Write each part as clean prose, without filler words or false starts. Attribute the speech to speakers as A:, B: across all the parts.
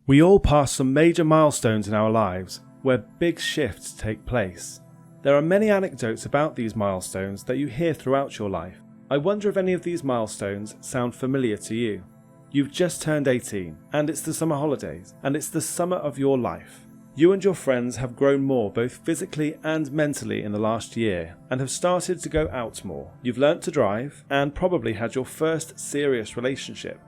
A: We all pass some major milestones in our lives where big shifts take place. There are many anecdotes about these milestones that you hear throughout your life. I wonder if any of these milestones sound familiar to you. You've just turned 18, and it's the summer holidays, and it's the summer of your life. You and your friends have grown more both physically and mentally in the last year, and have started to go out more. You've learnt to drive, and probably had your first serious relationship.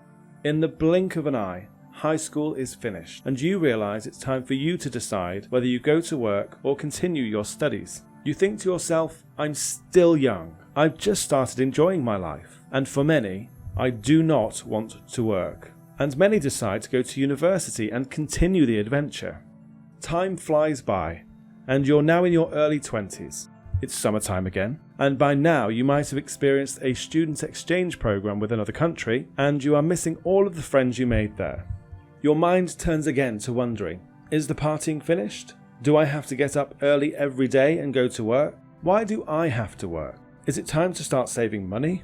A: In the blink of an eye, high school is finished, and you realise it's time for you to decide whether you go to work or continue your studies. You think to yourself, I'm still young, I've just started enjoying my life, and for many, I do not want to work. And many decide to go to university and continue the adventure. Time flies by, and you're now in your early 20s. It's summertime again, and by now you might have experienced a student exchange program with another country, and you are missing all of the friends you made there. Your mind turns again to wondering, is the partying finished? Do I have to get up early every day and go to work? Why do I have to work? Is it time to start saving money?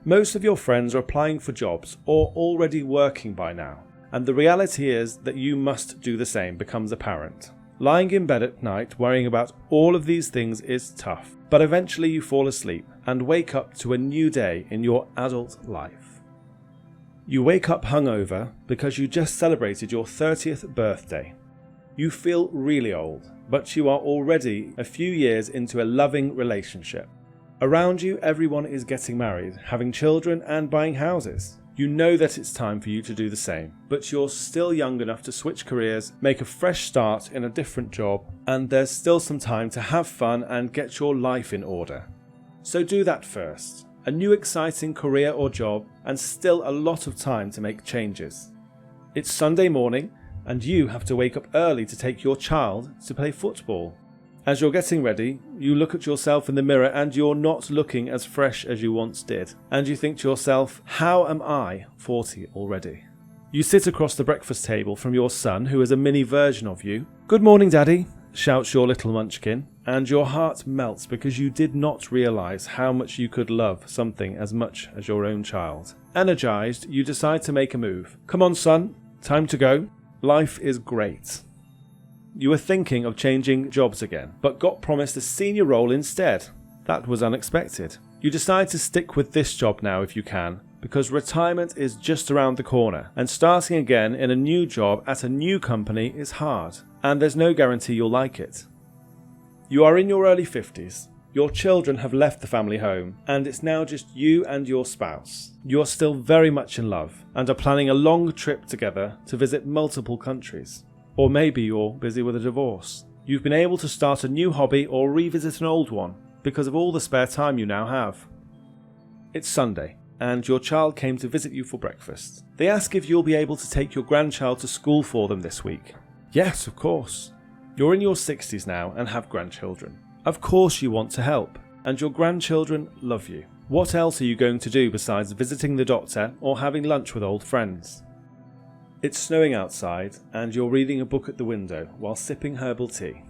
A: Most of your friends are applying for jobs or already working by now, and the reality is that you must do the same becomes apparent. Lying in bed at night worrying about all of these things is tough, but eventually you fall asleep and wake up to a new day in your adult life. You wake up hungover because you just celebrated your 30th birthday. You feel really old, but you are already a few years into a loving relationship. Around you, everyone is getting married, having children and buying houses. You know that it's time for you to do the same, but you're still young enough to switch careers, make a fresh start in a different job, and there's still some time to have fun and get your life in order. So do that first. A new exciting career or job, and still a lot of time to make changes. It's Sunday morning, and you have to wake up early to take your child to play football. As you're getting ready, you look at yourself in the mirror and you're not looking as fresh as you once did. And you think to yourself, how am I 40 already? You sit across the breakfast table from your son, who is a mini version of you. Good morning, Daddy, shouts your little munchkin, and your heart melts because you did not realise how much you could love something as much as your own child. Energised, you decide to make a move. Come on, son, time to go. Life is great. You were thinking of changing jobs again, but got promised a senior role instead. That was unexpected. You decide to stick with this job now if you can, because retirement is just around the corner, and starting again in a new job at a new company is hard, and there's no guarantee you'll like it. You are in your early 50s. Your children have left the family home, and it's now just you and your spouse. You are still very much in love, and are planning a long trip together to visit multiple countries. Or maybe you're busy with a divorce. You've been able to start a new hobby or revisit an old one because of all the spare time you now have. It's Sunday, and your child came to visit you for breakfast. They ask if you'll be able to take your grandchild to school for them this week. Yes, of course. You're in your 60s now and have grandchildren. Of course you want to help, and your grandchildren love you. What else are you going to do besides visiting the doctor or having lunch with old friends? It's snowing outside, and you're reading a book at the window while sipping herbal tea.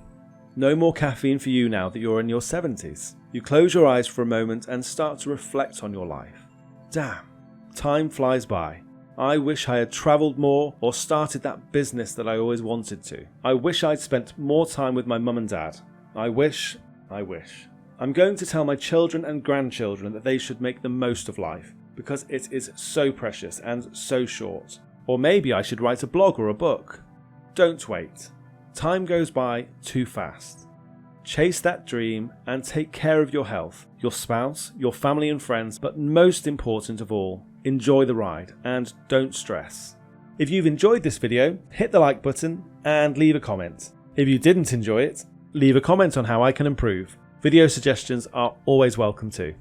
A: No more caffeine for you now that you're in your 70s. You close your eyes for a moment and start to reflect on your life. Damn, time flies by. I wish I had travelled more or started that business that I always wanted to. I wish I'd spent more time with my mum and dad. I wish. I'm going to tell my children and grandchildren that they should make the most of life, because it is so precious and so short. Or maybe I should write a blog or a book. Don't wait. Time goes by too fast. Chase that dream and take care of your health, your spouse, your family and friends, but most important of all, enjoy the ride and don't stress. If you've enjoyed this video, hit the like button and leave a comment. If you didn't enjoy it, leave a comment on how I can improve. Video suggestions are always welcome too.